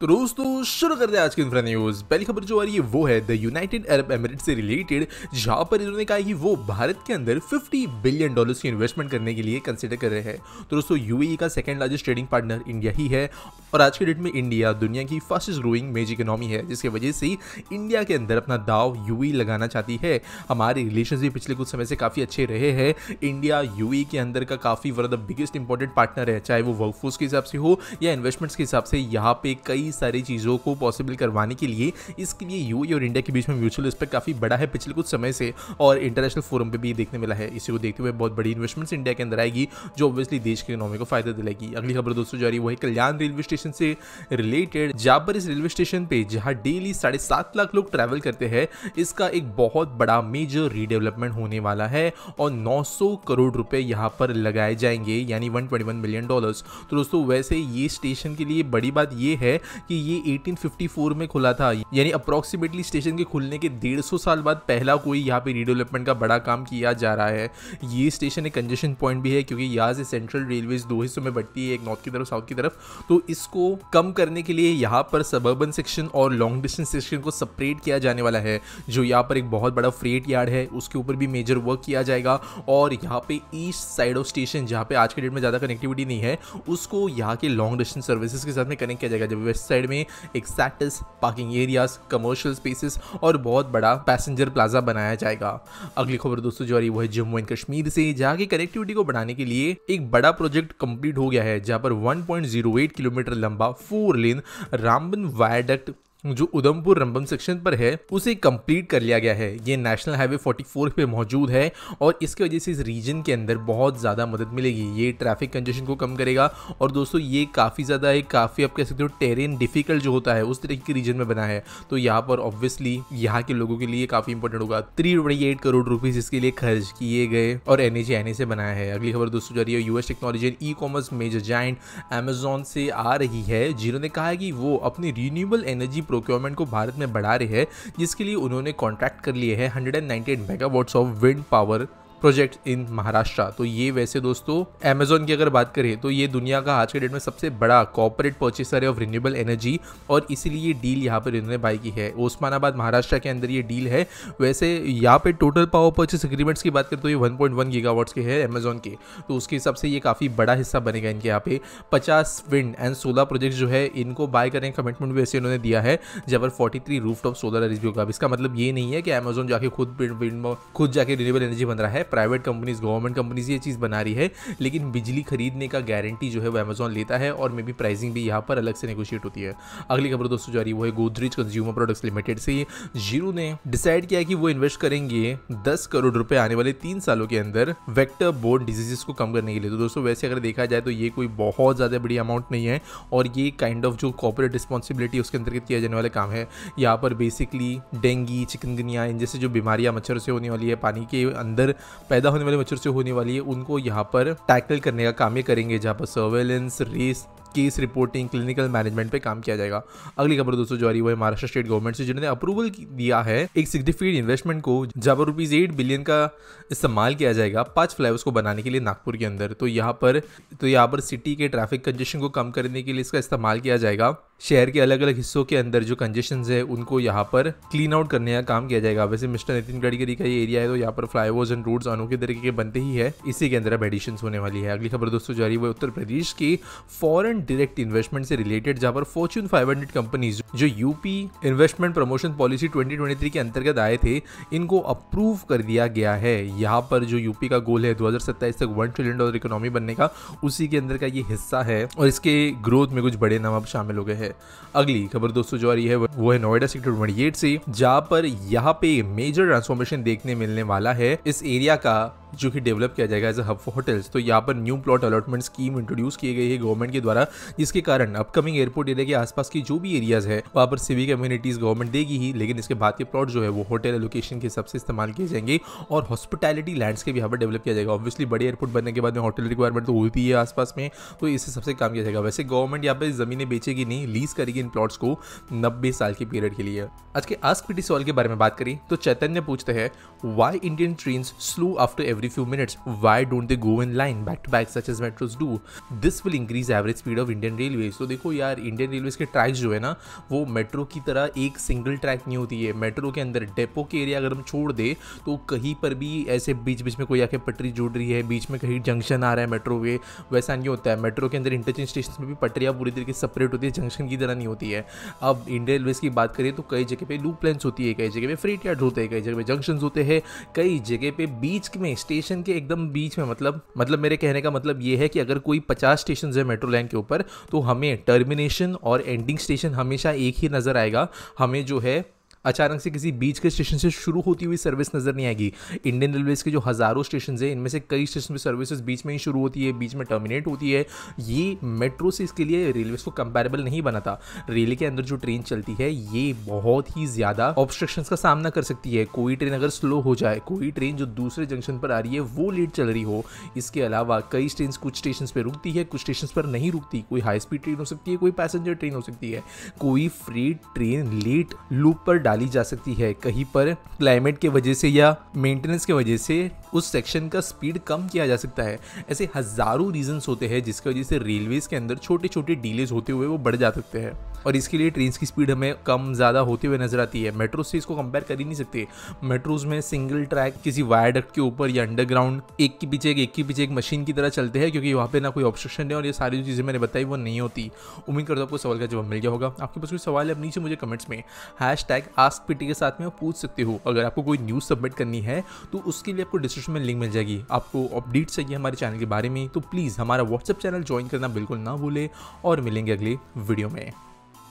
तो दोस्तों शुरू करते हैं आज की इंफ्रा न्यूज। पहली खबर जो आ रही है वो है द यूनाइटेड अरब एमिरेट्स से रिलेटेड, जहां पर इन्होंने कहा कि वो भारत के अंदर $50 बिलियन की इन्वेस्टमेंट करने के लिए कंसिडर कर रहे हैं। तो दोस्तों यूएई का second largest trading partner India ही है और आज के डेट में इंडिया दुनिया की फास्टेस्ट ग्रोइंग मेजर इकोनॉमी है, जिसकी वजह से इंडिया के अंदर अपना दाव यूएई लगाना चाहती है। हमारे रिलेशन भी पिछले कुछ समय से काफी अच्छे रहे हैं। इंडिया यूएई के अंदर का काफी one of the biggest important partner है, चाहे वो वर्कफोर्स के हिसाब से हो या इन्वेस्टमेंट्स के हिसाब से। यहाँ पे कई सारी चीज़ों को पॉसिबल करवाने के लिए इसके लिए यूएई और इंडिया के बीच में म्यूचुअल रिस्पेक्ट काफ़ी बड़ा है पिछले कुछ समय से, और इंटरनेशनल फोरम पे भी देखने मिला है। इसी को देखते हुए बहुत बड़ी इन्वेस्टमेंट्स इंडिया के अंदर आएगी, जो ऑब्वियसली देश की इकोनॉमी को फायदा दिलाएगी। अगली खबर दोस्तों जो आ रही है वो है कल्याण रेलवे स्टेशन से रिलेटेड, जहाँ पर इस रेलवे स्टेशन पे जहाँ डेली 7.5 लाख लोग ट्रैवल करते हैं, इसका एक बहुत बड़ा मेजर रीडेवलपमेंट होने वाला है और 900 करोड़ रुपए यहाँ पर लगाए जाएंगे, यानी $121 मिलियन। तो दोस्तों वैसे ये स्टेशन के लिए बड़ी बात ये है कि ये 1854 में खुला था, यानी अप्रोक्सीमेटली स्टेशन के खुलने के 150 साल बाद पहला कोई यहाँ पे रीडेवलपमेंट का बड़ा काम किया जा रहा है। ये स्टेशन एक कंजेशन पॉइंट भी है, क्योंकि यहाँ से सेंट्रल रेलवे दो हिस्सों में बढ़ती है, एक नॉर्थ की तरफ साउथ की तरफ। तो इसको कम करने के लिए यहाँ पर सबर्बन सेक्शन और लॉन्ग डिस्टेंस सेक्शन को सेपरेट किया जाने वाला है। जो यहाँ पर एक बहुत बड़ा फ्रेट यार्ड है उसके ऊपर भी मेजर वर्क किया जाएगा, और यहाँ पे ईस्ट साइड ऑफ स्टेशन जहाँ पे आज के डेट में ज़्यादा कनेक्टिविटी नहीं है, उसको यहाँ के लॉन्ग डिस्टेंस सर्विसेज के साथ में कनेक्ट किया जाएगा। जब वेस्ट साइड में एक सैटिस पार्किंग एरियाज, कमर्शियल स्पेसेस और बहुत बड़ा पैसेंजर प्लाजा बनाया जाएगा। अगली खबर दोस्तों जो आ रही है वो है जम्मू एंड कश्मीर से, जहाँ की कनेक्टिविटी को बढ़ाने के लिए एक बड़ा प्रोजेक्ट कंप्लीट हो गया है, जहाँ पर 1.08 किलोमीटर लंबा 4 लेन रामबन वायडक्ट जो उधमपुर रंबम सेक्शन पर है उसे कंप्लीट कर लिया गया है। ये नेशनल हाईवे 44 पे मौजूद है और इसकी वजह से इस रीजन के अंदर बहुत ज़्यादा मदद मिलेगी। ये ट्रैफिक कंजेशन को कम करेगा और दोस्तों ये काफ़ी ज़्यादा एक काफ़ी आप कह सकते हो टेरेन डिफिकल्ट जो होता है उस तरीके के रीजन में बना है, तो यहाँ पर ऑब्वियसली यहाँ के लोगों के लिए काफ़ी इंपॉर्टेंट होगा। 328 करोड़ रुपीज़ इसके लिए खर्च किए गए और एनए से बनाया है। अगली खबर दोस्तों जा रही है US technology and e commerce major giant Amazon से आ रही है, जिन्होंने कहा है कि वो अपनी रिन्यूएबल एनर्जी प्रोक्योरमेंट को भारत में बढ़ा रहे हैं, जिसके लिए उन्होंने कॉन्ट्रैक्ट कर लिए हैं 198 megawatts of wind power project in Maharashtra. तो ये वैसे दोस्तों अमेजॉन की अगर बात करें तो ये दुनिया का आज के डेट में सबसे बड़ा कॉर्पोरेट परचेसर है ऑफ रिन्यूएबल एनर्जी, और इसीलिए ये डील यहाँ पर इन्होंने बाई की है। ओस्मानाबाद महाराष्ट्र के अंदर ये डील है। वैसे यहाँ पे टोटल पावर परचेस एग्रीमेंट्स की बात करें तो ये 1.1 गीगावाट्स के है अमेजॉन के, तो उसके हिसाब से ये काफ़ी बड़ा हिस्सा बनेगा इनके। यहाँ पे 50 विंड एंड सोलर प्रोजेक्ट जो है इनको बाय करने का कमिटमेंट भी वैसे इन्होंने दिया है, जहाँ पर 43 रूफटॉप सोलर अरेंज भी होगा। इसका मतलब ये नहीं है कि अमेजॉन जाके खुद जाके रिन्यूएबल एनर्जी बन रहा है। प्राइवेट कंपनीज, गवर्नमेंट कंपनीज ये चीज़ बना रही है, लेकिन बिजली खरीदने का गारंटी जो है वो अमेजॉन लेता है और मे बी प्राइसिंग भी यहाँ पर अलग से नेगोशिएट होती है। अगली खबर दोस्तों जो आ रही है वो है गोदरेज कंज्यूमर प्रोडक्ट्स लिमिटेड से, जिन्होंने डिसाइड किया कि वो इन्वेस्ट करेंगे 10 करोड़ रुपए आने वाले 3 सालों के अंदर वेक्टर बोर्न डिजीजेस को कम करने के लिए। तो दोस्तों वैसे अगर देखा जाए तो ये कोई बहुत ज़्यादा बड़ी अमाउंट नहीं है, और ये काइंड ऑफ जो कॉर्पोरेट रिस्पॉन्सिबिलिटी उसके अंतर्गत किया जाने वाला काम है। यहाँ पर बेसिकली डेंगू, चिकनगुनिया, इन जैसे जो बीमारियाँ मच्छर से होने वाली है, पानी के अंदर पैदा होने वाले मच्छर से होने वाली है, उनको यहाँ पर टैकल करने का काम ये करेंगे, जहाँ पर सर्वेलेंस, रेस, केस रिपोर्टिंग, क्लिनिकल मैनेजमेंट पे काम किया जाएगा। अगली खबर दोस्तों जो आ रही है वो है महाराष्ट्र स्टेट गवर्नमेंट से, जिन्होंने अप्रूवल दिया है एक सिग्निफिकेंट इन्वेस्टमेंट को, जहाँ पर ₹8 बिलियन का इस्तेमाल किया जाएगा 5 फ्लाईओवर्स को बनाने के लिए नागपुर के अंदर। तो यहाँ पर सिटी के ट्रैफिक कंजेशन को कम करने के लिए इसका इस्तेमाल किया जाएगा। शहर के अलग अलग हिस्सों के अंदर जो कंजेशंस है उनको यहाँ पर क्लीन आउट करने का काम किया जाएगा। वैसे मिस्टर नितिन गडकरी का ये एरिया है, तो यहाँ पर फ्लाईओवर्स एंड रोड्स अनोखे तरीके के बनते ही है, इसी के अंदर अब एडिशंस होने वाली है। अगली खबर दोस्तों जा रही है वो उत्तर प्रदेश के फॉरेन डायरेक्ट इन्वेस्टमेंट से रिलेटेड, जहाँ पर फॉर्च्यून 500 कंपनीज जो यूपी इन्वेस्टमेंट प्रमोशन पॉलिसी 2023 के अंतर्गत आए थे, इनको अप्रूव कर दिया गया है। यहाँ पर जो यूपी का गोल है 2027 तक $1 ट्रिलियन इकोनॉमी बनने का, उसी के अंदर का ये हिस्सा है, और इसके ग्रोथ में कुछ बड़े नाम अब शामिल हो गए हैं। अगली खबर दोस्तों जो आ रही है वो है नोएडा सेक्टर 28 से, जहाँ पर यहाँ पे मेजर ट्रांसफॉर्मेशन देखने मिलने वाला है। इस एरिया का जो कि डेवलप किया जाएगा as a hub for hotels. तो यहाँ पर new plot allotment scheme introduce की गई है गवर्नमेंट के द्वारा, जिसके कारण अपकमिंग एयरपोर्ट एरिया के आसपास की जो भी एरियाज है वहाँ पर सिविक कम्युनिटीज गवर्नमेंट देगी ही, लेकिन इसके बाद के प्लॉट जो है वो होटल एलोकेशन के हिसाब से इस्तेमाल किए जाएंगे और हॉस्पिटैलिटी लैंड्सकेप यहाँ पर डेवलप किया जाएगा। ऑब्वियसली बड़े एयरपोर्ट बनने के बाद में होटल रिक्वायरमेंट तो होती है आसपास में, तो इस हिसाब से काम किया जाएगा। वैसे गवर्नमेंट यहाँ पर जमीनें बेचेगी नहीं, लीज करेगी इन प्लॉट्स को 90 साल के पीरियड के लिए। आज के आस्क पीटी सवाल के बारे में बात करें तो चैतन्य पूछते हैं, why Indian trains slow after every every few minutes. Why don't they go in line back to back such as metros do? This will increase average speed of Indian Railways. तो देखो यार, इंडियन रेलवेज के tracks जो है ना, वो metro की तरह एक सिंगल ट्रैक नहीं होती है। मेट्रो के अंदर डेपो के एरिया अगर हम छोड़ दे तो कहीं पर भी ऐसे बीच बीच में कोई आके पटरी जुड़ रही है, बीच में कहीं जंक्शन आ रहा है मेट्रो के, वैसा नहीं होता है। मेट्रो के अंदर इंटरचेंज स्टेशन में भी पटरियाँ पूरी तरीके से सेपरेट होती है, जंक्शन की तरह नहीं होती है। अब इंडियन रेलवेज की बात करें तो कई जगह पे लूप लाइन्स होती है, कई जगह पे फ्रेट यार्ड होते हैं, कई जगह पे जंक्शन होते हैं, कई जगह पे बीच में स्टेशन के एकदम बीच में, मतलब मेरे कहने का मतलब ये है कि अगर कोई 50 स्टेशन है मेट्रो लाइन के ऊपर तो हमें टर्मिनेशन और एंडिंग स्टेशन हमेशा एक ही नज़र आएगा। हमें जो है अचानक से किसी बीच के स्टेशन से शुरू होती हुई सर्विस नज़र नहीं आएगी। इंडियन रेलवेज के जो हज़ारों स्टेशन है, इनमें से कई स्टेशन पे सर्विसेज बीच में ही शुरू होती है, बीच में टर्मिनेट होती है। ये मेट्रो से इसके लिए रेलवेज को कंपैरेबल नहीं बनाता। रेल के अंदर जो ट्रेन चलती है ये बहुत ही ज़्यादा ऑब्स्ट्रक्शंस का सामना कर सकती है। कोई ट्रेन अगर स्लो हो जाए, कोई ट्रेन जो दूसरे जंक्शन पर आ रही है वो लेट चल रही हो, इसके अलावा कई ट्रेन कुछ स्टेशन पर रुकती है, कुछ स्टेशन पर नहीं रुकती। कोई हाई स्पीड ट्रेन हो सकती है, कोई पैसेंजर ट्रेन हो सकती है, कोई फ्रेट ट्रेन लेट लूप पर डाली जा सकती है। कहीं पर क्लाइमेट के वजह से या मेंटेनेंस के वजह से उस सेक्शन का स्पीड कम किया जा सकता है। ऐसे हजारों रीजंस होते हैं जिसकी वजह से रेलवेज के अंदर छोटे छोटे डिलेज होते हुए वो बढ़ जा सकते हैं, और इसके लिए ट्रेन की स्पीड हमें कम ज़्यादा होते हुए नजर आती है। मेट्रो से इसको कंपेयर कर ही नहीं सकते। मेट्रोज में सिंगल ट्रैक किसी वायरडक्ट के ऊपर या अंडरग्राउंड एक के पीछे एक मशीन की तरह चलते हैं, क्योंकि वहाँ पे ना कोई ऑब्स्ट्रक्शन है और ये सारी जो चीज़ें मैंने बताई वो नहीं होती। उम्मीद करता हूँ आपको सवाल का जवाब मिल गया होगा। आपके पास कोई सवाल है, अब नीचे मुझे कमेंट्स में #AskPT के साथ में पूछ सकते हो। अगर आपको कोई न्यूज़ सबमिट करनी है तो उसके लिए आपको डिस्क्रिप्शन में लिंक मिल जाएगी। आपको अपडेट चाहिए हमारे चैनल के बारे में तो प्लीज़ हमारा व्हाट्सएप चैनल ज्वाइन करना बिल्कुल ना भूले, और मिलेंगे अगले वीडियो में।